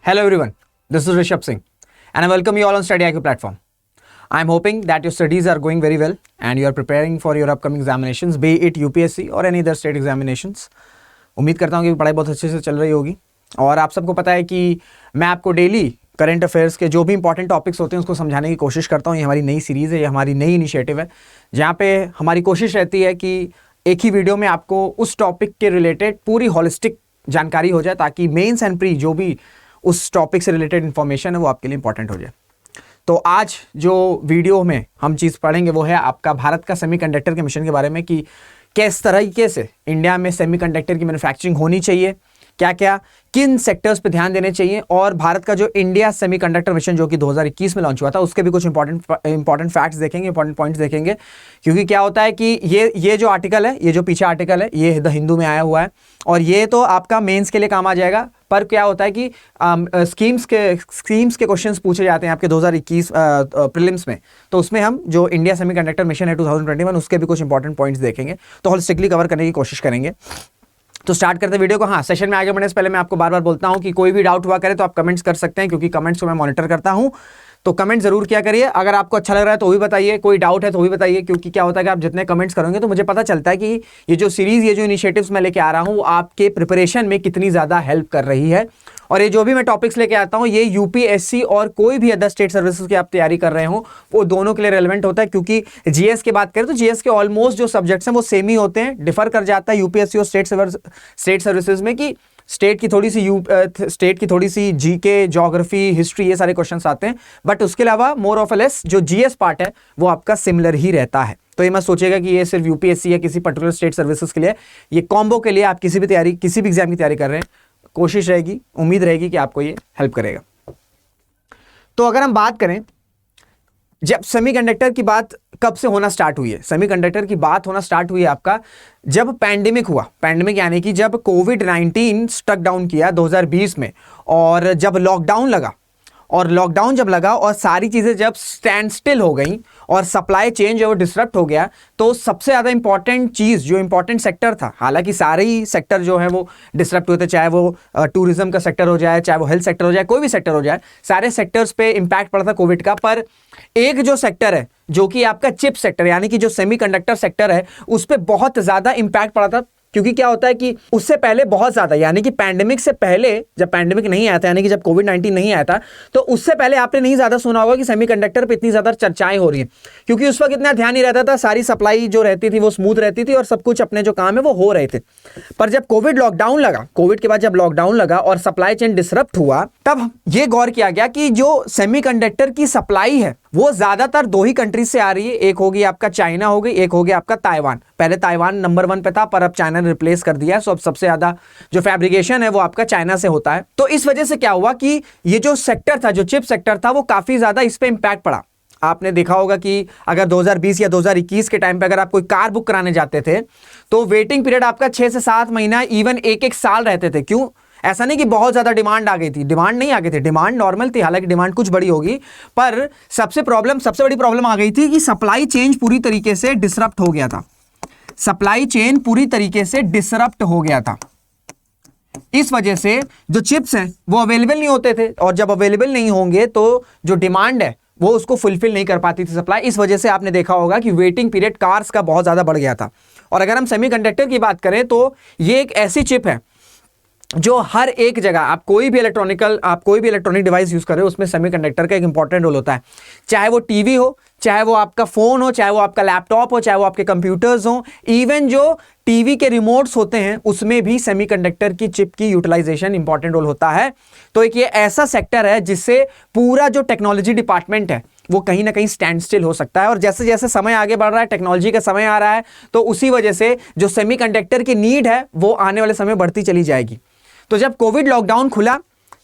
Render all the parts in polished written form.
Hello everyone, this is Rishabh Singh and I welcome you all on Study IQ platform. I am hoping that your studies are going very well and you are preparing for your upcoming examinations, be it UPSC or any other state examinations. उम्मीद करता हूँ कि पढ़ाई बहुत अच्छे से चल रही होगी और आप सबको पता है कि मैं आपको डेली करंट अफेयर्स के जो भी इंपॉर्टेंट टॉपिक्स होते हैं उसको समझाने की कोशिश करता हूँ। ये हमारी नई सीरीज़ है, ये हमारी नई इनिशिएटिव है जहाँ पे हमारी कोशिश रहती है कि एक ही वीडियो में आपको उस टॉपिक के रिलेटेड पूरी हॉलिस्टिक जानकारी हो जाए ताकि मेंस एंड प्री जो भी उस टॉपिक से रिलेटेड इन्फॉर्मेशन है वो आपके लिए इंपॉर्टेंट हो जाए। तो आज जो वीडियो में हम चीज़ पढ़ेंगे वो है आपका भारत का सेमीकंडक्टर के मिशन के बारे में कि किस तरीके से इंडिया में सेमीकंडक्टर की मैन्युफैक्चरिंग होनी चाहिए, क्या क्या किन सेक्टर्स पे ध्यान देने चाहिए और भारत का जो इंडिया सेमीकंडक्टर मिशन जो कि 2021 में लॉन्च हुआ था उसके भी कुछ इंपॉर्टेंट फैक्ट्स देखेंगे, इंपॉर्टेंट पॉइंट्स देखेंगे। क्योंकि क्या होता है कि ये जो आर्टिकल है, ये जो पीछे आर्टिकल है, ये द हिंदू में आया हुआ है और ये तो आपका मेंस के लिए काम आ जाएगा। पर क्या होता है कि स्कीम्स के क्वेश्चंस पूछे जाते हैं आपके 2021 प्रीलिम्स में, तो उसमें हम जो इंडिया सेमीकंडक्टर मिशन है 2021 उसके भी कुछ इंपॉर्टेंट पॉइंट्स देखेंगे, तो होलिस्टिकली कवर करने की कोशिश करेंगे। तो स्टार्ट करते हैं वीडियो को। हाँ, सेशन में आगे बढ़ने से पहले मैं आपको बार बार बोलता हूं कि कोई भी डाउट हुआ करे तो आप कमेंट्स कर सकते हैं क्योंकि कमेंट्स को मैं मॉनिटर करता हूं, तो कमेंट जरूर किया करिए। अगर आपको अच्छा लग रहा है तो भी बताइए, कोई डाउट है तो भी बताइए, क्योंकि क्या होता है कि आप जितने कमेंट्स करोगे तो मुझे पता चलता है कि ये जो सीरीज़, ये जो इनिशिएटिव्स मैं लेके आ रहा हूँ वो आपके प्रिपरेशन में कितनी ज़्यादा हेल्प कर रही है। और ये जो भी मैं टॉपिक्स लेके आता हूँ ये यूपीएससी और कोई भी अदर स्टेट सर्विसेज की आप तैयारी कर रहे हो वो दोनों के लिए रेलेवेंट होता है। क्योंकि जीएस की बात करें तो जीएस के ऑलमोस्ट जो सब्जेक्ट्स हैं वो सेम ही होते हैं, डिफर कर जाता है यूपीएससी और स्टेट सर्विसेज में कि स्टेट की थोड़ी सी जीके, ज्योग्राफी, हिस्ट्री, ये सारे क्वेश्चंस आते हैं, बट उसके अलावा मोर ऑफ लेस जो जीएस पार्ट है वो आपका सिमिलर ही रहता है। तो ये मत सोचिएगा कि ये सिर्फ यूपीएससी या किसी पर्टिकुलर स्टेट सर्विसेज के लिए, ये कॉम्बो के लिए आप किसी भी एग्जाम की तैयारी कर रहे हैं, कोशिश रहेगी, उम्मीद रहेगी कि आपको ये हेल्प करेगा। तो अगर हम बात करें जब सेमीकंडक्टर की बात कब से होना स्टार्ट हुई है, सेमीकंडक्टर की बात होना स्टार्ट हुई है आपका जब पैंडेमिक हुआ। पैंडेमिक यानी कि जब कोविड-19 स्टक डाउन किया 2020 में और जब लॉकडाउन लगा जब लगा और सारी चीज़ें जब स्टैंड स्टिल हो गई और सप्लाई चेन जो डिसरप्ट हो गया, तो सबसे ज़्यादा इंपॉर्टेंट चीज़ जो इंपॉर्टेंट सेक्टर था, हालांकि सारे ही सेक्टर जो है वो डिसरप्ट हुए थे, चाहे वो टूरिज्म का सेक्टर हो जाए, चाहे वो हेल्थ सेक्टर हो जाए, कोई भी सेक्टर हो जाए, सारे सेक्टर्स पे इंपैक्ट पड़ा था कोविड का। पर एक जो सेक्टर है जो कि आपका चिप सेक्टर यानी कि जो सेमीकंडक्टर सेक्टर है उस पर बहुत ज़्यादा इंपैक्ट पड़ा था। क्योंकि क्या होता है कि उससे पहले बहुत ज़्यादा, यानी कि पैंडेमिक से पहले, जब पैंडेमिक नहीं आया था यानी कि जब कोविड-19 नहीं आया था, तो उससे पहले आपने नहीं ज़्यादा सुना होगा कि सेमीकंडक्टर पे इतनी ज़्यादा चर्चाएं हो रही हैं, क्योंकि उस वक्त इतना ध्यान नहीं रहता था, सारी सप्लाई जो रहती थी वो स्मूथ रहती थी और सब कुछ अपने जो काम है वो हो रहे थे। पर जब कोविड के बाद जब लॉकडाउन लगा और सप्लाई चेन डिसरप्ट हुआ, तब ये गौर किया गया कि जो सेमीकंडक्टर की सप्लाई है वो ज्यादातर दो ही कंट्रीज से आ रही है। एक होगी आपका चाइना हो गई, एक हो गया आपका ताइवान। पहले ताइवान नंबर 1 पे था पर अब चाइना ने रिप्लेस कर दिया है, सो अब सबसे ज्यादा जो फैब्रिकेशन है वो आपका चाइना से होता है। तो इस वजह से क्या हुआ कि ये जो सेक्टर था, जो चिप सेक्टर था, वो काफी ज्यादा इस पे इंपैक्ट पड़ा। आपने देखा होगा कि अगर 2020 या 2021 के टाइम पे अगर आप कोई कार बुक कराने जाते थे तो वेटिंग पीरियड आपका 6 से 7 महीना, इवन एक साल रहते थे। क्यों? ऐसा नहीं कि बहुत ज़्यादा डिमांड आ गई थी, डिमांड नहीं आ गई थी, डिमांड नॉर्मल थी, हालांकि डिमांड कुछ बड़ी होगी, पर सबसे बड़ी प्रॉब्लम आ गई थी कि सप्लाई चेन पूरी तरीके से डिसरप्ट हो गया था। सप्लाई चेन पूरी तरीके से डिसरप्ट हो गया था। इस वजह से जो चिप्स हैं वो अवेलेबल नहीं होते थे और जब अवेलेबल नहीं होंगे तो जो डिमांड है वो उसको फुलफिल नहीं कर पाती थी सप्लाई। इस वजह से आपने देखा होगा कि वेटिंग पीरियड कार्स का बहुत ज़्यादा बढ़ गया था। और अगर हम सेमीकंडक्टर की बात करें तो ये एक ऐसी चिप है जो हर एक जगह, आप कोई भी इलेक्ट्रॉनिक डिवाइस यूज कर रहे हो उसमें सेमीकंडक्टर का एक इंपॉर्टेंट रोल होता है। चाहे वो टीवी हो, चाहे वो आपका फोन हो, चाहे वो आपका लैपटॉप हो, चाहे वो आपके कंप्यूटर्स हो, इवन जो टीवी के रिमोट्स होते हैं उसमें भी सेमीकंडक्टर की चिप की यूटिलाइजेशन इंपॉर्टेंट रोल होता है। तो एक ये ऐसा सेक्टर है जिससे पूरा जो टेक्नोलॉजी डिपार्टमेंट है वो कहीं ना कहीं स्टैंड स्टिल हो सकता है। और जैसे जैसे समय आगे बढ़ रहा है, टेक्नोलॉजी का समय आ रहा है, तो उसी वजह से जो सेमीकंडक्टर की नीड है वो आने वाले समय बढ़ती चली जाएगी। तो जब कोविड लॉकडाउन खुला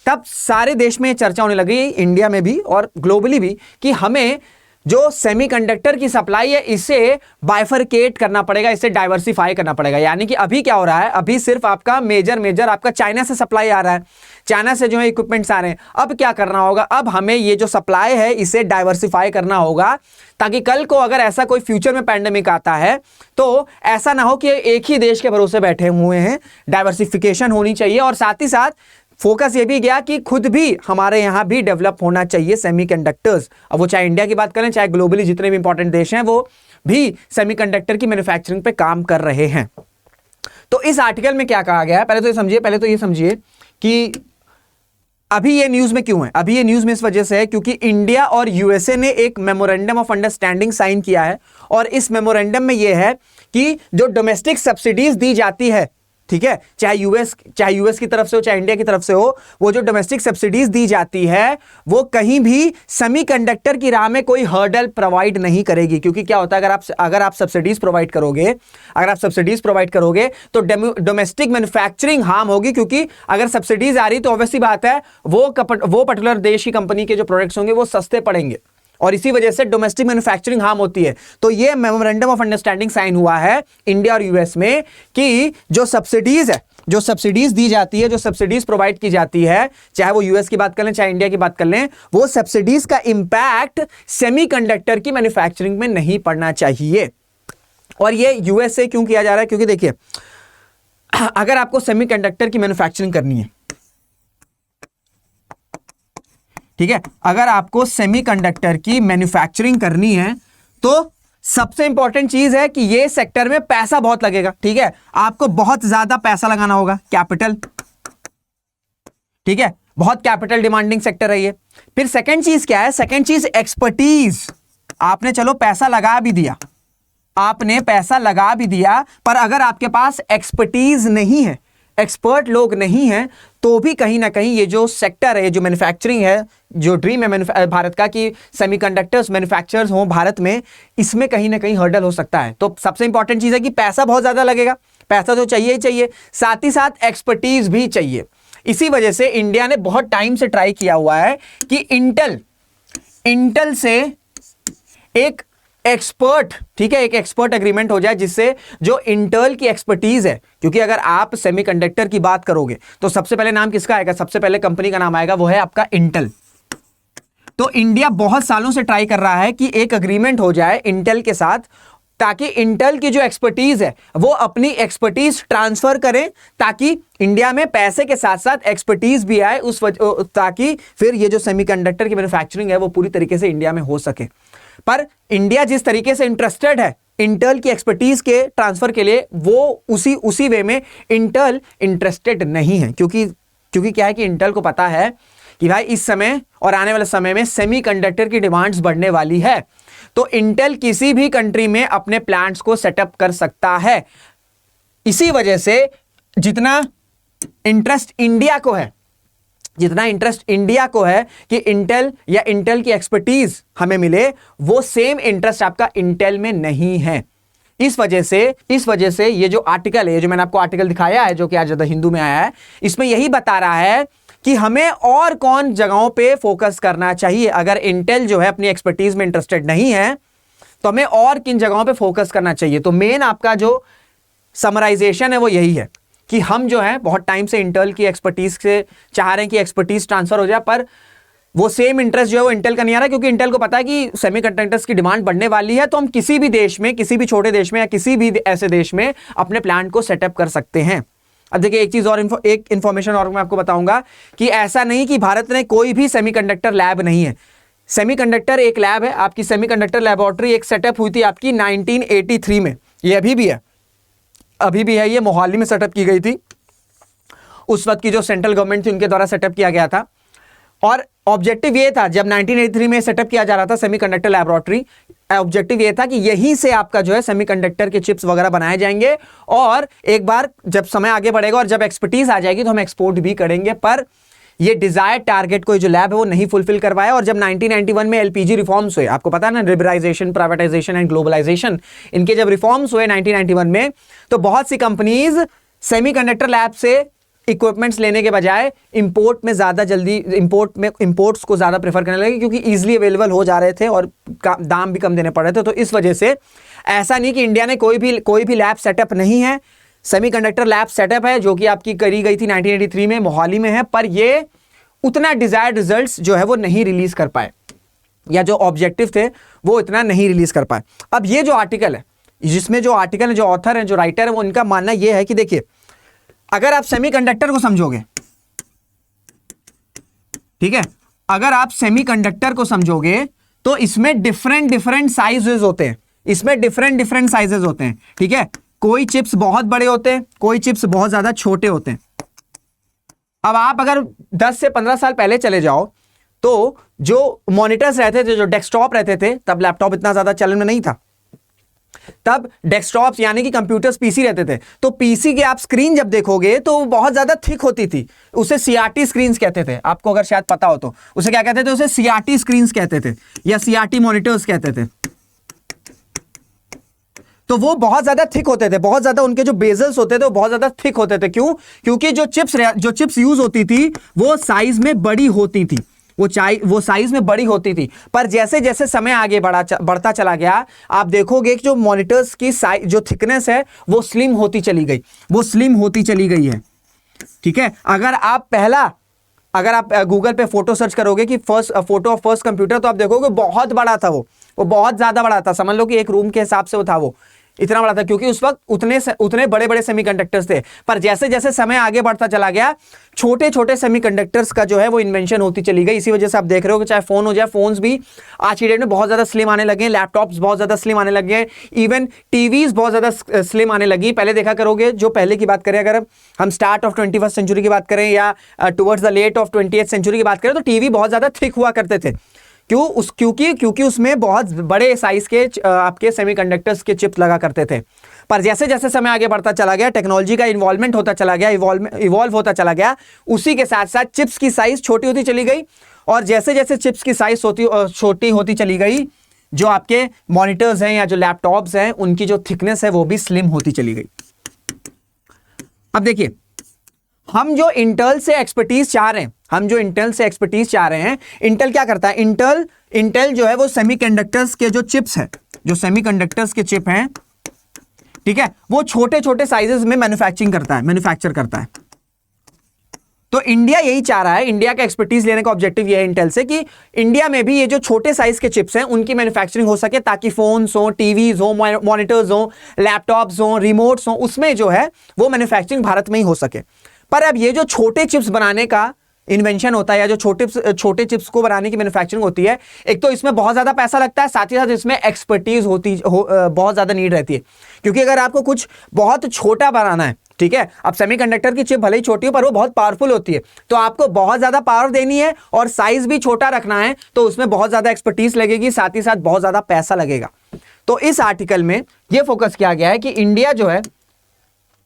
तब सारे देश में चर्चा होने लगी, इंडिया में भी और ग्लोबली भी, कि हमें जो सेमीकंडक्टर की सप्लाई है इसे बाइफरकेट करना पड़ेगा, इसे डाइवर्सिफाई करना पड़ेगा। यानी कि अभी क्या हो रहा है, अभी सिर्फ आपका मेजर आपका चाइना से सप्लाई आ रहा है, चाइना से जो है इक्विपमेंट्स आ रहे हैं। अब क्या करना होगा, अब हमें ये जो सप्लाई है इसे डाइवर्सिफाई करना होगा, ताकि कल को अगर ऐसा कोई फ्यूचर में पैंडेमिक आता है तो ऐसा ना हो कि एक ही देश के भरोसे बैठे हुए हैं। डाइवर्सिफिकेशन होनी चाहिए और साथ ही साथ फोकस ये भी गया कि खुद भी हमारे यहां भी डेवलप होना चाहिए सेमीकंडक्टर्स। अब वो चाहे इंडिया की बात करें, चाहे ग्लोबली जितने भी इंपॉर्टेंट देश हैं, वो भी सेमीकंडक्टर की मैन्युफैक्चरिंग पे काम कर रहे हैं। तो इस आर्टिकल में क्या कहा गया है, पहले तो ये समझिए कि अभी ये न्यूज में क्यों है। अभी ये न्यूज में इस वजह से है क्योंकि इंडिया और यूएसए ने एक मेमोरेंडम ऑफ अंडरस्टैंडिंग साइन किया है, और इस मेमोरेंडम में ये है कि जो डोमेस्टिक सब्सिडीज दी जाती है, ठीक है, चाहे यूएस की तरफ से हो चाहे इंडिया की तरफ से हो, वो जो डोमेस्टिक सब्सिडीज दी जाती है वो कहीं भी सेमीकंडक्टर की राह में कोई हर्डल प्रोवाइड नहीं करेगी। क्योंकि क्या होता है, अगर आप सब्सिडीज प्रोवाइड करोगे तो डोमेस्टिक मैन्युफैक्चरिंग हार्म होगी, क्योंकि अगर सब्सिडीज आ रही तो ऑब्वियसली बात है वो पर्टिकुलर देश की कंपनी के जो प्रोडक्ट्स होंगे वो सस्ते पड़ेंगे, और इसी वजह से डोमेस्टिक मैन्युफैक्चरिंग हार्म होती है। तो ये मेमोरेंडम ऑफ अंडरस्टैंडिंग साइन हुआ है इंडिया और यूएस में कि जो सब्सिडीज है, जो सब्सिडीज दी जाती है, जो सब्सिडीज प्रोवाइड की जाती है, चाहे वो यूएस की बात कर लें चाहे इंडिया की बात कर लें, वो सब्सिडीज का इंपैक्ट सेमीकंडक्टर की मैन्युफैक्चरिंग में नहीं पड़ना चाहिए। और ये यूएस से क्यों किया जा रहा है, क्योंकि देखिए अगर आपको सेमीकंडक्टर की मैन्युफैक्चरिंग करनी है, ठीक है, अगर आपको सेमीकंडक्टर की मैन्युफैक्चरिंग करनी है तो सबसे इंपॉर्टेंट चीज है कि ये सेक्टर में पैसा बहुत लगेगा, ठीक है, आपको बहुत ज्यादा पैसा लगाना होगा, कैपिटल, ठीक है, बहुत कैपिटल डिमांडिंग सेक्टर है ये। फिर सेकंड चीज क्या है, सेकंड चीज एक्सपर्टीज। आपने चलो पैसा लगा भी दिया, पर अगर आपके पास एक्सपर्टीज नहीं है, एक्सपर्ट लोग नहीं हैं, तो भी कहीं ना कहीं ये जो सेक्टर है, जो मैन्युफैक्चरिंग है, जो ड्रीम है भारत का कि सेमीकंडक्टर्स मैन्युफैक्चरर्स हों भारत में, इसमें कहीं ना कहीं हर्डल हो सकता है। तो सबसे इंपॉर्टेंट चीज है कि पैसा बहुत ज्यादा लगेगा, पैसा तो चाहिए ही चाहिए, साथ ही साथ एक्सपर्टीज भी चाहिए। इसी वजह से इंडिया ने बहुत टाइम से ट्राई किया हुआ है कि इंटेल से एक एक्सपर्ट, ठीक है, एक एक्सपर्ट एग्रीमेंट हो जाए जिससे जो इंटेल की एक्सपर्टीज है, क्योंकि अगर आप सेमीकंडक्टर की बात करोगे तो सबसे पहले नाम किसका आएगा, सबसे पहले कंपनी का नाम आएगा, वो है आपका इंटेल। तो इंडिया बहुत सालों से ट्राई कर रहा है कि एक एग्रीमेंट हो जाए इंटेल के साथ, ताकि इंटेल की जो एक्सपर्टीज है वो अपनी एक्सपर्टीज ट्रांसफर करें, ताकि इंडिया में पैसे के साथ साथ एक्सपर्टीज भी आए, ताकि फिर ये जो सेमीकंडक्टर की मैन्युफैक्चरिंग है वो पूरी तरीके से इंडिया में हो सके। पर इंडिया जिस तरीके से इंटरेस्टेड है इंटेल की एक्सपर्टीज के ट्रांसफर के लिए, वो उसी वे में इंटेल इंटरेस्टेड नहीं है, क्योंकि क्या है कि इंटेल को पता है कि भाई इस समय और आने वाले समय में सेमीकंडक्टर की डिमांड्स बढ़ने वाली है, तो इंटेल किसी भी कंट्री में अपने प्लांट्स को सेटअप कर सकता है। इसी वजह से जितना इंटरेस्ट इंडिया को है कि इंटेल या इंटेल की एक्सपर्टीज हमें मिले, वो सेम इंटरेस्ट आपका इंटेल में नहीं है। इस वजह से ये जो आर्टिकल है, जो मैंने आपको आर्टिकल दिखाया है, जो कि आज द हिंदू में आया है, इसमें यही बता रहा है कि हमें और कौन जगहों पे फोकस करना चाहिए। अगर इंटेल जो है अपनी एक्सपर्टीज में इंटरेस्टेड नहीं है तो हमें और किन जगहों पे फोकस करना चाहिए। तो मेन आपका जो समराइजेशन है वो यही है कि हम जो है बहुत टाइम से इंटेल की एक्सपर्टीज से चाह रहे हैं कि एक्सपर्टीज ट्रांसफर हो जाए, पर वो सेम इंटरेस्ट जो है वो इंटेल का नहीं आ रहा, क्योंकि इंटेल को पता है कि सेमीकंडक्टर्स की डिमांड बढ़ने वाली है, तो हम किसी भी देश में, किसी भी छोटे देश में या किसी भी ऐसे देश में अपने प्लांट को सेटअप कर सकते हैं। अब देखिए एक चीज और, एक इंफॉर्मेशन और मैं आपको बताऊंगा कि ऐसा नहीं कि भारत में कोई भी सेमीकंडक्टर लैब नहीं है। सेमीकंडक्टर एक लैब है, आपकी सेमीकंडक्टर लैबोरेटरी एक सेटअप हुई थी आपकी 1983 में, ये अभी भी है, ये मोहाली में सेटअप की गई थी। उस वक्त की जो सेंट्रल गवर्नमेंट थी उनके द्वारा सेटअप किया गया था, और ऑब्जेक्टिव ये था, जब 1983 में सेटअप किया जा रहा था सेमीकंडक्टर लैबोरेटरी, ऑब्जेक्टिव ये था कि यहीं से आपका जो है सेमीकंडक्टर के चिप्स वगैरह बनाए जाएंगे, और एक बार जब समय आगे बढ़ेगा और जब एक्सपर्टीज आ जाएगी तो हम एक्सपोर्ट भी करेंगे। पर ये डिजायर्ड टारगेट को जो लैब है वो नहीं फुलफिल करवाया। और जब 1991 में एलपीजी रिफॉर्म्स हुए, आपको पता है ना, लिबरलाइजेशन, प्राइवेटाइजेशन एंड ग्लोबलाइजेशन, इनके जब रिफॉर्म्स हुए 1991 में, तो बहुत सी कंपनीज सेमीकंडक्टर लैब से इक्विपमेंट्स लेने के बजाय इंपोर्ट में ज्यादा जल्दी इंपोर्ट्स को ज्यादा प्रेफर करने लगे, क्योंकि इजीली अवेलेबल हो जा रहे थे और दाम भी कम देने पड़ रहे थे। तो इस वजह से ऐसा नहीं कि इंडिया ने कोई भी लैब सेटअप नहीं है, सेमीकंडक्टर लैब सेटअप है जो कि आपकी करी गई थी 1983 में, मोहाली में है, पर ये उतना डिजायर्ड रिजल्ट्स जो है वो नहीं रिलीज कर पाए, या जो ऑब्जेक्टिव थे वो इतना नहीं रिलीज कर पाए। अब ये जो आर्टिकल है, जिसमें जो आर्टिकल है, जो ऑथर है, जो राइटर है, वो उनका मानना ये है कि देखिए, अगर आप सेमीकंडक्टर को समझोगे, ठीक है, अगर आप सेमीकंडक्टर को समझोगे तो इसमें डिफरेंट डिफरेंट साइजेस होते हैं, इसमें डिफरेंट डिफरेंट साइजेस होते हैं। ठीक है, कोई चिप्स बहुत बड़े होते हैं, कोई चिप्स बहुत ज्यादा छोटे होते हैं। अब आप अगर 10 से 15 साल पहले चले जाओ तो जो मॉनिटर्स रहते थे, जो डेस्कटॉप रहते थे, तब लैपटॉप इतना ज्यादा चलन में नहीं था। तब डेस्कटॉप्स यानी कि कंप्यूटर्स, पीसी रहते थे। तो पीसी के आप स्क्रीन जब देखोगे तो वो बहुत ज्यादा थिक होती थी, उसे सीआरटी स्क्रीन्स कहते थे। आपको अगर शायद पता हो तो उसे क्या कहते थे, उसे सीआरटी स्क्रीन्स कहते थे या सीआरटी मॉनिटर्स कहते थे। तो वो बहुत ज्यादा थिक होते थे, बहुत ज्यादा उनके जो बेजल्स होते थे वो बहुत ज्यादा थिक होते थे। क्यों? क्योंकि जो चिप्स यूज होती थी वो साइज में बड़ी होती थी, वो साइज में बड़ी होती थी। पर जैसे जैसे समय आगे बढ़ता चला गया, आप देखोगे कि जो मॉनिटर्स की साइज, जो थिकनेस है वो स्लिम होती चली गई, वो स्लिम होती चली गई है। ठीक है, अगर आप गूगल पे फोटो सर्च करोगे कि फोटो ऑफ फर्स्ट कंप्यूटर, तो आप देखोगे बहुत बड़ा था, वो बहुत ज्यादा बड़ा था। समझ लो कि एक रूम के हिसाब से वो था, वो इतना बड़ा था, क्योंकि उस वक्त उतने बड़े बड़े सेमीकंडक्टर्स थे। पर जैसे जैसे समय आगे बढ़ता चला गया, छोटे छोटे सेमीकंडक्टर्स का जो है वो इन्वेंशन होती चली गई। इसी वजह से आप देख रहे हो कि चाहे फोन हो जाए, फोन्स भी आज की डेट में बहुत ज्यादा स्लिम आने लगे हैं, लैपटॉप्स बहुत ज्यादा स्लिम आने लगे हैं, इवन टीवीज बहुत ज्यादा स्लिम आने लगी। पहले देखा करोगे, जो पहले की बात करें, अगर हम स्टार्ट ऑफ 21st सेंचुरी की बात करें या towards the late of 20th century की बात करें, तो टीवी बहुत ज्यादा थिक हुआ करते थे। क्योंकि उसमें बहुत बड़े साइज के आपके सेमीकंडक्टर्स के चिप्स लगा करते थे। पर जैसे जैसे समय आगे बढ़ता चला गया, टेक्नोलॉजी का इन्वॉल्वमेंट होता चला गया, इवॉल्व होता चला गया, उसी के साथ साथ चिप्स की साइज छोटी होती चली गई। और जैसे जैसे चिप्स की साइज छोटी होती चली गई, जो आपके मॉनिटर्स हैं या जो लैपटॉप्स हैं, उनकी जो थिकनेस है वो भी स्लिम होती चली गई। अब देखिए, हम जो इंटेल से एक्सपर्टीज चाह रहे हैं, इंटेल क्या करता है, इंटेल जो है वो सेमीकंडक्टर्स के जो चिप्स हैं, जो सेमीकंडक्टर्स के चिप हैं, ठीक है, वो छोटे छोटे साइजेस में मैन्युफैक्चर करता है। तो इंडिया यही चाह रहा है, इंडिया का एक्सपर्टीज लेने का ऑब्जेक्टिव ये है इंटेल से, कि इंडिया में भी ये जो छोटे साइज के चिप्स हैं उनकी मैन्युफैक्चरिंग हो सके, ताकि फोन्स हो, टीवीज हो, मॉनिटर्स हो, लैपटॉप्स हो, रिमोट्स हो, उसमें जो है वो मैन्युफैक्चरिंग भारत में ही हो सके। पर अब ये जो छोटे चिप्स बनाने का इन्वेंशन होता है, या जो छोटे चिप्स को बनाने की मैन्युफैक्चरिंग होती है, एक तो इसमें बहुत ज्यादा पैसा लगता है, साथ ही साथ इसमें एक्सपर्टीज बहुत ज्यादा नीड रहती है। क्योंकि अगर आपको कुछ बहुत छोटा बनाना है, ठीक है, अब सेमीकंडक्टर की चिप भले ही छोटी हो पर वो बहुत पावरफुल होती है, तो आपको बहुत ज्यादा पावर देनी है और साइज भी छोटा रखना है, तो उसमें बहुत ज्यादा एक्सपर्टीज लगेगी, साथ ही साथ बहुत ज्यादा पैसा लगेगा। तो इस आर्टिकल में यह फोकस किया गया है कि इंडिया जो है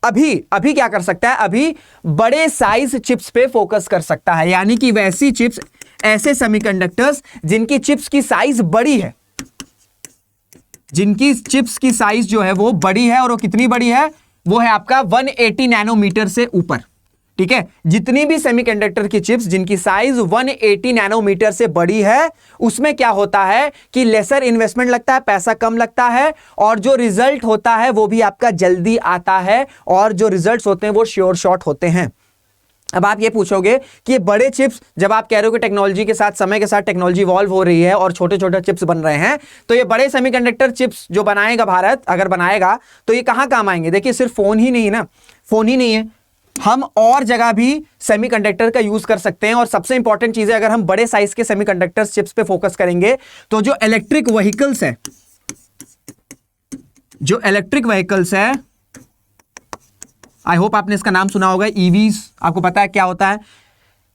अभी क्या कर सकता है, अभी बड़े साइज चिप्स पे फोकस कर सकता है, यानी कि वैसी चिप्स, ऐसे सेमीकंडक्टर्स जिनकी चिप्स की साइज बड़ी है, जिनकी चिप्स की साइज जो है वो बड़ी है, और वो कितनी बड़ी है, वो है आपका 180 नैनोमीटर से ऊपर। ठीक है, जितनी भी सेमीकंडक्टर की चिप्स जिनकी साइज 180 नैनोमीटर से बड़ी है, उसमें क्या होता है कि लेसर इन्वेस्टमेंट लगता है, पैसा कम लगता है, और जो रिजल्ट होता है वो भी आपका जल्दी आता है, और जो रिजल्ट्स होते हैं वो श्योर शॉट होते हैं। अब आप ये पूछोगे कि ये बड़े चिप्स, जब आप कह रहे हो कि टेक्नोलॉजी के साथ, समय के साथ टेक्नोलॉजी इवॉल्व हो रही है और छोटे छोटे चिप्स बन रहे हैं, तो ये बड़े सेमीकंडक्टर चिप्स जो बनाएगा भारत, अगर बनाएगा तो ये कहां काम आएंगे? देखिए, सिर्फ फोन ही नहीं है, हम और जगह भी सेमीकंडक्टर का यूज कर सकते हैं। और सबसे इंपॉर्टेंट चीज है, अगर हम बड़े साइज के सेमीकंडक्टर चिप्स पे फोकस करेंगे, तो जो इलेक्ट्रिक व्हीकल्स है, आई होप आपने इसका नाम सुना होगा, ईवीज, आपको पता है क्या होता है,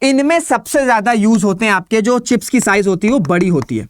इनमें सबसे ज्यादा यूज होते हैं आपके जो चिप्स की साइज होती है वो बड़ी होती है।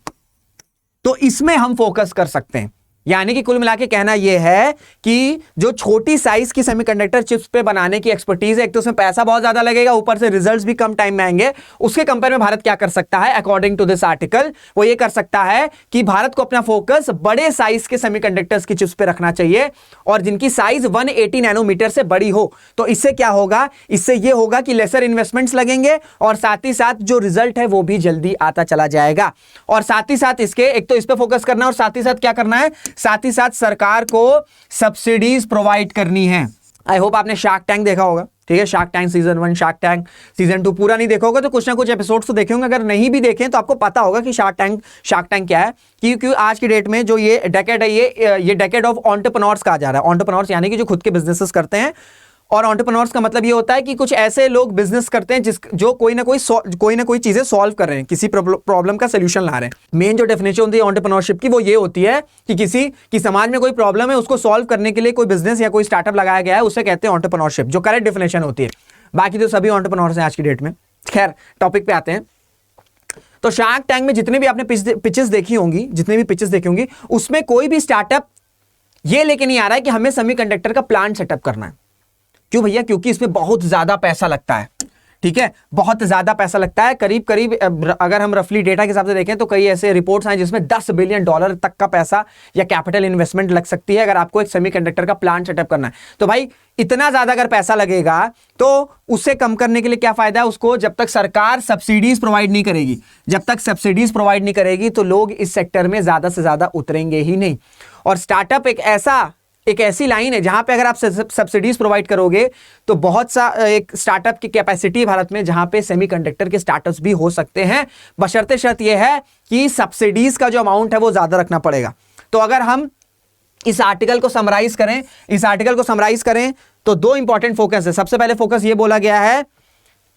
तो इसमें हम फोकस कर सकते हैं। यानी कि कुल मिला के कहना यह है कि जो छोटी साइज की सेमीकंडक्टर चिप्स पे बनाने की एक्सपर्टीज है, एक तो उसमें पैसा बहुत ज्यादा लगेगा, ऊपर से रिजल्ट्स भी कम टाइम में आएंगे। उसके कंपेयर में भारत क्या कर सकता है, अकॉर्डिंग टू दिस आर्टिकल, वो ये कर सकता है कि भारत को अपना फोकस बड़े साइज के सेमीकंडक्टर्स की चिप्स पे रखना चाहिए, और जिनकी साइज 180 नैनोमीटर से बड़ी हो। तो इससे क्या होगा, इससे यह होगा कि लेसर इन्वेस्टमेंट्स लगेंगे, और साथ ही साथ जो रिजल्ट है वो भी जल्दी आता चला जाएगा। और साथ ही साथ इसके, एक तो इस पे फोकस करना है, और साथ ही साथ क्या करना है, साथ ही साथ सरकार को सब्सिडीज प्रोवाइड करनी है। आई होप आपने शार्क टैंक देखा होगा, ठीक है, shark tank season 1, shark tank season 2 पूरा नहीं देखा होगा तो कुछ ना कुछ एपिसोड्स तो देखे होंगे। अगर नहीं भी देखें तो आपको पता होगा कि शार्क टैंक क्या है। क्योंकि आज की डेट में जो ये डेकेड है, ये डेकेड ऑफ एंटरप्रेन्योर्स कहा जा रहा है। एंटरप्रेन्योर्स यानी कि जो खुद के बिजनेसेस करते हैं, और एंटरप्रेन्योर्स का मतलब ये होता है कि कुछ ऐसे लोग बिजनेस करते हैं जो कोई ना कोई चीजें सॉल्व कर रहे हैं, किसी प्रॉब्लम का सोल्यूशन ला रहे हैं। मेन जो डेफिनेशन होती है एंटरप्रेन्योरशिप की वो ये होती है कि किसी की समाज में कोई प्रॉब्लम है, उसको सॉल्व करने के लिए कोई बिजनेस या कोई स्टार्टअप लगाया गया है, उसे कहते हैं एंटरप्रेन्योरशिप, जो करेक्ट डेफिनेशन होती है। बाकी तो सभी एंटरप्रेन्योर्स हैं आज की डेट में। खैर, टॉपिक पे आते हैं। तो शार्क टैंक में जितने भी आपने पिचेस देखी होंगी, उसमें कोई भी स्टार्टअप ये लेके नहीं आ रहा है कि हमें सेमीकंडक्टर का प्लांट सेटअप करना है। क्यों भैया? क्योंकि इसमें बहुत ज्यादा पैसा लगता है। ठीक है, बहुत ज्यादा पैसा लगता है। करीब अगर हम रफली डेटा के हिसाब से देखें तो कई ऐसे रिपोर्ट्स हैं जिसमें $10 बिलियन तक का पैसा या कैपिटल इन्वेस्टमेंट लग सकती है अगर आपको एक सेमीकंडक्टर का प्लांट सेटअप करना है। तो भाई इतना ज्यादा अगर पैसा लगेगा तो उससे कम करने के लिए क्या फायदा है उसको? जब तक सरकार सब्सिडीज प्रोवाइड नहीं करेगी तो लोग इस सेक्टर में ज्यादा से ज्यादा उतरेंगे ही नहीं। और स्टार्टअप एक ऐसी लाइन है जहां पे अगर आप सब्सिडीज प्रोवाइड करोगे तो बहुत सा एक स्टार्टअप की कैपेसिटी भारत में जहां पे सेमीकंडक्टर के स्टार्टअप्स भी हो सकते हैं, बशर्ते शर्त यह है कि सब्सिडीज का जो अमाउंट है वो ज्यादा रखना पड़ेगा। तो अगर हम इस आर्टिकल को समराइज करें तो दो इंपॉर्टेंट फोकस है। सबसे पहले फोकस ये बोला गया है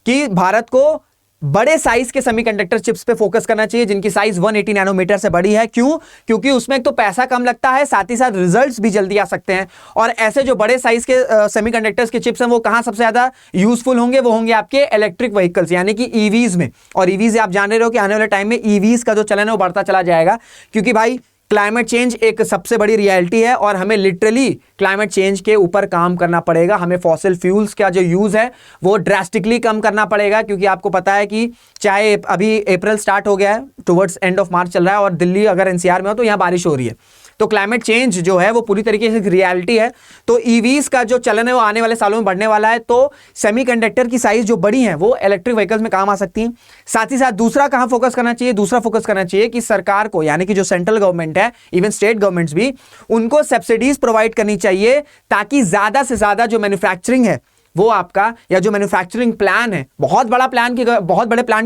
कि भारत को बड़े साइज के सेमीकंडक्टर चिप्स पे फोकस करना चाहिए जिनकी साइज 180 नैनोमीटर से बड़ी है। क्यों? क्योंकि उसमें एक तो पैसा कम लगता है, साथ ही साथ रिजल्ट्स भी जल्दी आ सकते हैं। और ऐसे जो बड़े साइज के सेमीकंडक्टर्स के चिप्स हैं वो कहां सबसे ज्यादा यूजफुल होंगे? वो होंगे आपके इलेक्ट्रिक व्हीकल्स यानी कि ईवीज में। और ईवीज आप जान रहे हो कि आने वाले टाइम में ईवीज का जो चलन है वो बढ़ता चला जाएगा, क्योंकि भाई क्लाइमेट चेंज एक सबसे बड़ी रियलिटी है और हमें लिटरली क्लाइमेट चेंज के ऊपर काम करना पड़ेगा। हमें फॉसिल फ्यूल्स का जो यूज है वो ड्रास्टिकली कम करना पड़ेगा, क्योंकि आपको पता है कि चाहे अभी अप्रैल स्टार्ट हो गया है, टुवर्ड्स एंड ऑफ मार्च चल रहा है और दिल्ली अगर एनसीआर में हो तो यहाँ बारिश हो रही है। तो क्लाइमेट चेंज जो है वो पूरी तरीके से रियलिटी है। तो ईवीज का जो चलन है वो आने वाले सालों में बढ़ने वाला है। तो सेमीकंडक्टर की साइज जो बड़ी है वो इलेक्ट्रिक व्हीकल्स में काम आ सकती हैं। साथ ही साथ दूसरा कहां फोकस करना चाहिए? दूसरा फोकस करना चाहिए कि सरकार को, यानी कि जो सेंट्रल गवर्नमेंट है, इवन स्टेट गवर्नमेंट्स भी, उनको सब्सिडीज प्रोवाइड करनी चाहिए ताकि ज्यादा से ज्यादा जो मैन्युफैक्चरिंग है वो आपका, या जो मैन्युफैक्चरिंग प्लान है, बहुत बड़े प्लान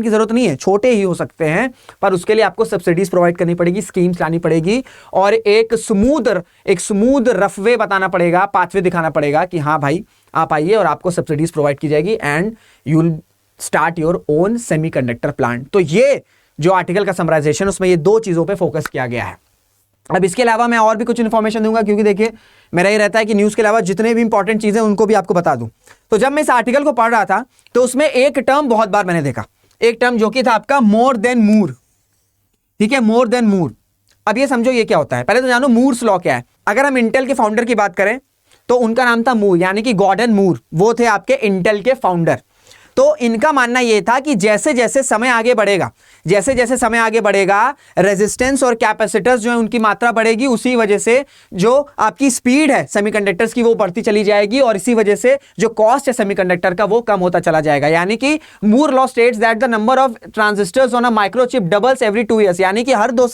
की जरूरत नहीं है, छोटे ही हो सकते हैं, पर उसके लिए आपको सब्सिडीज प्रोवाइड करनी पड़ेगी, स्कीम्स लानी पड़ेगी और एक स्मूथ रफवे बताना पड़ेगा, पाथवे दिखाना पड़ेगा कि हाँ भाई आप आइए और आपको सब्सिडीज प्रोवाइड की जाएगी and you will start your own semiconductor plant. तो ये जो आर्टिकल का समराइजेशन, उसमें ये दो चीजों पर फोकस किया गया है। अब इसके अलावा मैं और भी कुछ इन्फॉर्मेशन दूंगा, क्योंकि देखिए मेरा ये रहता है कि न्यूज़ के अलावा जितने भी इंपॉर्टेंट चीज़ें उनको भी आपको बता दूं। तो जब मैं इस आर्टिकल को पढ़ रहा था तो उसमें एक टर्म बहुत बार मैंने देखा, एक टर्म जो कि था आपका मोर देन मूर। ठीक है, मोर देन मूर। अब ये समझो ये क्या होता है, पहले तो जानो मूर्स लॉ क्या है। अगर हम इंटेल के फाउंडर की बात करें तो उनका नाम था मूर, यानी कि गॉर्डन मूर, वो थे आपके इंटेल के फाउंडर। तो इनका मानना यह था कि जैसे जैसे समय आगे बढ़ेगा रेजिस्टेंस और कैपेसिटर्स जो है उनकी मात्रा बढ़ेगी, उसी वजह से जो आपकी स्पीड है सेमीकंडक्टर्स की वो बढ़ती चली जाएगी और इसी वजह से जो कॉस्ट है सेमीकंडक्टर का वो कम होता चला जाएगा। यानी कि Moore law states that the number of transistors on a microchip doubles every 2 years, यानी कि हर दो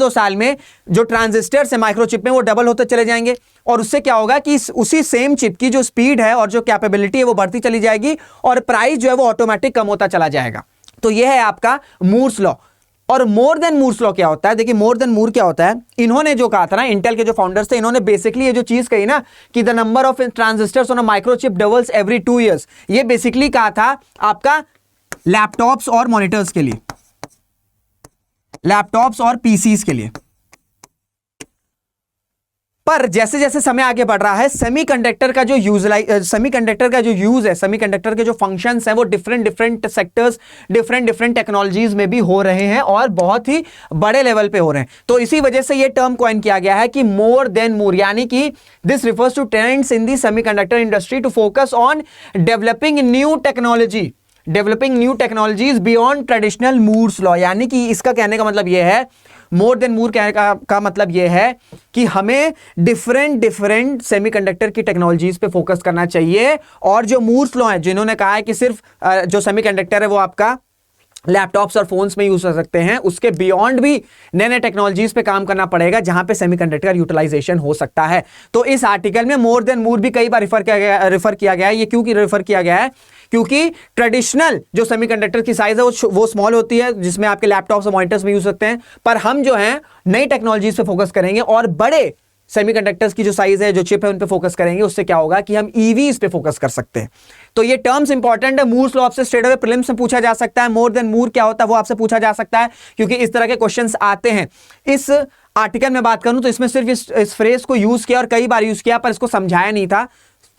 साल में जो ट्रांजिस्टर्स है माइक्रोचिप में वो डबल होते चले जाएंगे और उससे क्या होगा कि उसी सेम चिप की जो स्पीड है और जो कैपेबिलिटी है वो बढ़ती चली जाएगी और प्राइस जो है वो ऑटोमेटिक कम होता चला जाएगा। तो यह है आपका मूर्स लॉ। और मोर देन मूर्स लॉ क्या होता है? देखिए मोर देन मूर क्या होता है, इन्होंने जो कहा था ना, इंटेल के जो फाउंडर्स थे, इन्होंने बेसिकली ये जो चीज कही ना कि the number of transistors on a microchip doubles every 2 years, ये बेसिकली कहा था आपका लैपटॉप्स और मॉनिटर्स के लिए, लैपटॉप्स और पीसीज के लिए। पर जैसे जैसे समय आगे बढ़ रहा है सेमीकंडक्टर का जो यूज है, सेमीकंडक्टर के जो फंक्शंस हैं वो डिफरेंट सेक्टर्स, डिफरेंट टेक्नोलॉजीज में भी हो रहे हैं और बहुत ही बड़े लेवल पे हो रहे हैं। तो इसी वजह से ये टर्म कॉइन किया गया है कि मोर देन मूर, यानी कि this refers to trends in the semiconductor industry to focus on developing new technologies beyond traditional Moore's law. यानी कि इसका कहने का मतलब यह है, मोर देन मूर कहने का मतलब यह है कि हमें डिफरेंट सेमीकंडक्टर की टेक्नोलॉजीज पे फोकस करना चाहिए। और जो मूर्स लॉ है जिन्होंने कहा है कि सिर्फ जो सेमीकंडक्टर है वो आपका लैपटॉप्स और फोन्स में यूज कर सकते हैं, उसके बियॉन्ड भी नए टेक्नोलॉजीज पे काम करना पड़ेगा जहां पे सेमीकंडक्टर यूटिलाइजेशन हो सकता है। तो इस आर्टिकल में मोर देन मूर भी कई बार रेफर किया गया है। ये क्यों रेफर किया गया है? क्योंकि ट्रेडिशनल जो सेमीकंडक्टर की साइज है वो स्मॉल होती है, जिसमें आपके लैपटॉप्स और मॉनिटर्स में यूज सकते हैं, पर हम जो है नई टेक्नोलॉजीज पे फोकस करेंगे और बड़े सेमीकंडक्टर्स की जो साइज है, जो चिप है, उन पे फोकस करेंगे, उससे क्या होगा कि हम ईवीज पे फोकस कर सकते हैं। तो ये टर्म्स इंपॉर्टेंट है। मूर्स लॉ आपसे स्ट्रेट अवे प्रीलिम्स में पूछा जा सकता है। मोर देन मूर क्या होता है वो आपसे पूछा जा सकता है, क्योंकि इस तरह के क्वेश्चंस आते हैं। इस आर्टिकल में बात करूं तो इसमें सिर्फ इस फ्रेज को यूज किया और कई बार यूज किया, पर इसको समझाया नहीं था।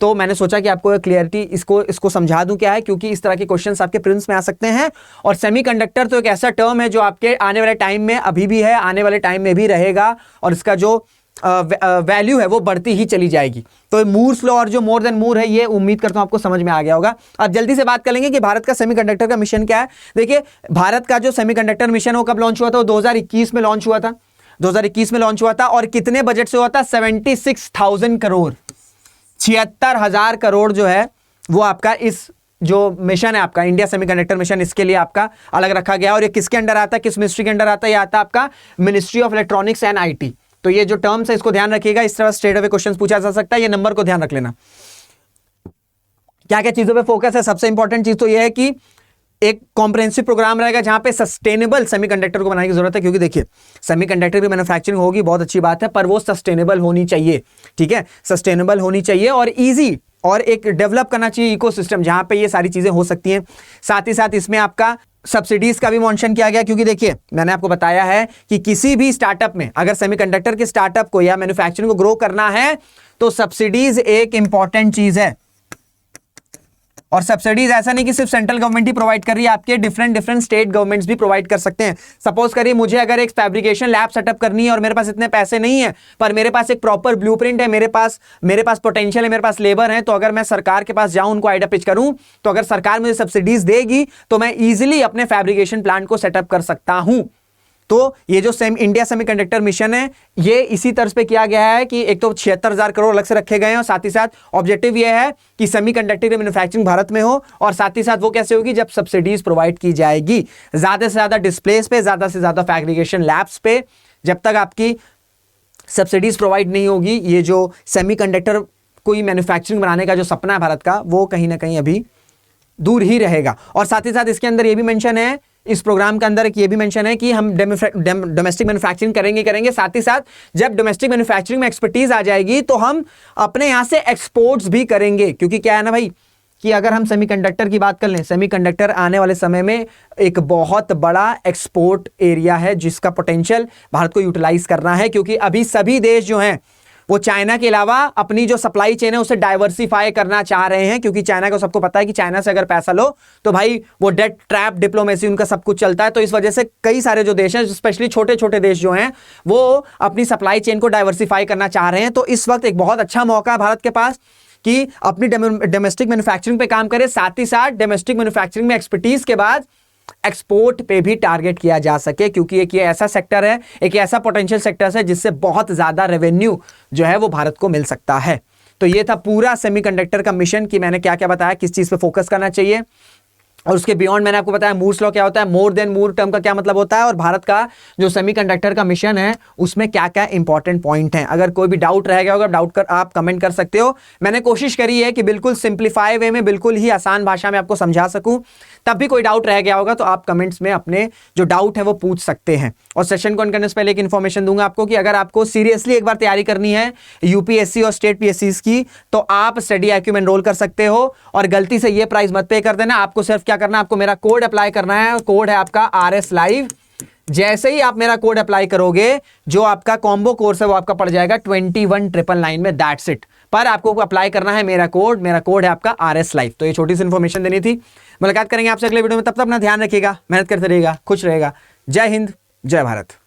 तो मैंने सोचा कि आपको क्लियरिटी इसको समझा दूं क्या है, क्योंकि इस तरह के क्वेश्चंस आपके प्रीलिम्स में आ सकते हैं। और सेमीकंडक्टर तो एक ऐसा टर्म है जो आपके आने वाले टाइम में अभी भी है, आने वाले टाइम में भी रहेगा, और इसका जो वैल्यू है वो बढ़ती ही चली जाएगी। तो मूर्स लॉ और जो मोर देन मूर है, ये उम्मीद करता हूं आपको समझ में आ गया होगा। अब जल्दी से बात कर लेंगे कि भारत का सेमीकंडक्टर का मिशन क्या है। देखिए, भारत का जो सेमीकंडक्टर मिशन वो कब लॉन्च हुआ था? वो 2021 में लॉन्च हुआ था। 2021 में लॉन्च हुआ था, और कितने बजट से हुआ था? 76,000 करोड़, 76,000 करोड़ जो है वो आपका इस जो मिशन है आपका इंडिया सेमीकंडक्टर मिशन, इसके लिए आपका अलग रखा गया। और ये किसके अंडर आता है, किस मिनिस्ट्री के अंडर आता है? ये आता है आपका ministry of electronics and IT. तो ये जो टर्म्स है इसको ध्यान रखिएगा, इस तरह स्ट्रेट अवे क्वेश्चंस पूछा जा सकता है। ये नंबर को ध्यान रख लेना। क्या क्या चीजों पे फोकस है? सबसे इंपॉर्टेंट चीज तो ये है कि एक कॉम्प्रिहेंसिव प्रोग्राम रहेगा जहां पे सस्टेनेबल सेमीकंडक्टर को बनाने की जरूरत है, क्योंकि देखिए सेमीकंडक्टर की मैन्युफैक्चरिंग होगी, बहुत अच्छी बात है, पर वो सस्टेनेबल होनी चाहिए। ठीक है, सस्टेनेबल होनी चाहिए और इजी, और एक डेवलप करना चाहिए इकोसिस्टम जहां पे ये सारी चीजें हो सकती हैं। साथ ही साथ इसमें आपका सब्सिडीज का भी मेंशन किया गया, क्योंकि देखिए मैंने आपको बताया है कि किसी भी स्टार्टअप में अगर सेमीकंडक्टर के स्टार्टअप को या मैन्युफैक्चरिंग को ग्रो करना है तो सब्सिडीज एक इंपॉर्टेंट चीज है। और सब्सिडीज ऐसा नहीं कि सिर्फ सेंट्रल गवर्नमेंट ही प्रोवाइड कर रही है, आपके डिफरेंट स्टेट गवर्नमेंट्स भी प्रोवाइड कर सकते हैं। सपोज करिए मुझे अगर एक फैब्रिकेशन लैब सेटअप करनी है और मेरे पास इतने पैसे नहीं है, पर मेरे पास एक प्रॉपर ब्लूप्रिंट है, मेरे पास पोटेंशियल है, मेरे पास लेबर है, तो अगर मैं सरकार के पास जाऊं, उनको आइडिया पिच करूं, तो अगर सरकार मुझे सब्सिडीज देगी तो मैं इजिली अपने फैब्रिकेशन प्लांट को सेटअप कर सकता हूं। तो ये जो इंडिया सेमीकंडक्टर मिशन है, ये इसी तर्ज पे किया गया है कि एक तो 76,000 करोड़ अलग से रखे गए हैं, और साथ ही साथ ऑब्जेक्टिव ये है कि सेमीकंडक्टर की मैन्युफैक्चरिंग भारत में हो। और साथ ही साथ वो कैसे होगी? जब सब्सिडीज प्रोवाइड की जाएगी ज्यादा से ज्यादा डिस्प्लेस पे, ज्यादा से ज्यादा फैब्रिकेशन लैब्स पे। जब तक आपकी सब्सिडीज प्रोवाइड नहीं होगी, ये जो सेमीकंडक्टर कोई मैन्युफैक्चरिंग बनाने का जो सपना है भारत का, वो कहीं ना कहीं अभी दूर ही रहेगा। और साथ ही साथ इसके अंदर ये भी मेंशन है, इस प्रोग्राम के अंदर ये भी मेंशन है कि हम डोमेस्टिक मैन्युफैक्चरिंग करेंगे। साथ ही साथ जब डोमेस्टिक मैन्युफैक्चरिंग में एक्सपर्टीज आ जाएगी तो हम अपने यहां से एक्सपोर्ट्स भी करेंगे, क्योंकि क्या है ना भाई कि अगर हम सेमीकंडक्टर की बात कर लें, सेमीकंडक्टर आने वाले समय में एक बहुत बड़ा एक्सपोर्ट एरिया है जिसका पोटेंशियल भारत को यूटिलाइज करना है। क्योंकि अभी सभी देश जो हैं वो चाइना के अलावा अपनी जो सप्लाई चेन है उसे डाइवर्सिफाई करना चाह रहे हैं, क्योंकि चाइना को सबको पता है कि चाइना से अगर पैसा लो तो भाई वो डेट ट्रैप डिप्लोमेसी उनका सब कुछ चलता है। तो इस वजह से कई सारे जो देश हैं, स्पेशली छोटे छोटे देश जो हैं, वो अपनी सप्लाई चेन को डाइवर्सिफाई करना चाह रहे हैं। तो इस वक्त एक बहुत अच्छा मौका है भारत के पास कि अपनी डोमेस्टिक मैन्युफैक्चरिंग पे काम करे, साथ ही साथ डोमेस्टिक मैन्युफैक्चरिंग में एक्सपर्टीज के बाद एक्सपोर्ट पे भी टारगेट किया जा सके, क्योंकि एक ये ऐसा सेक्टर है, एक ऐसा पोटेंशियल सेक्टर है जिससे बहुत ज्यादा रेवेन्यू जो है वो भारत को मिल सकता है। तो ये था पूरा सेमीकंडक्टर का मिशन कि मैंने क्या क्या बताया, किस चीज पे फोकस करना चाहिए, और उसके बियॉन्ड मैंने आपको बताया मूर्स लॉ क्या होता है, मोर देन मूर टर्म का क्या मतलब होता है, और भारत का जो सेमीकंडक्टर का मिशन है उसमें क्या क्या इंपॉर्टेंट पॉइंट हैं। अगर कोई भी डाउट रह गया होगा, डाउट कर आप कमेंट कर सकते हो। मैंने कोशिश करी है कि बिल्कुल सिंप्लीफाई वे में, बिल्कुल ही आसान भाषा में आपको समझा सकूं। तब भी कोई डाउट रह गया होगा तो आप कमेंट्स में अपने जो डाउट है वो पूछ सकते हैं। और सेशन को करने से पहले एक इन्फॉर्मेशन दूंगा आपको कि अगर आपको सीरियसली एक बार तैयारी करनी है यूपीएससी और स्टेट पीएससी की, तो आप स्टडी IQ में एनरोल कर सकते हो। और गलती से ये प्राइस मत पे कर देना, आपको सिर्फ क्या करना है, आपको मेरा कोड अप्लाई करना है। कोड है आपका RS Live। जैसे ही आप मेरा कोड अप्लाई करोगे, जो आपका कॉम्बो कोर्स है वो आपका पड़ जाएगा 21,999 में, दैट्स इट। पर आपको अप्लाई करना है मेरा कोड है आपका RS Live। तो ये छोटी सी इन्फॉर्मेशन देनी थी। मुलाकात करेंगे आपसे अगले वीडियो में, तब तक अपना ध्यान रखिएगा, मेहनत करते रहिएगा, खुश रहेगा। जय हिंद, जय भारत।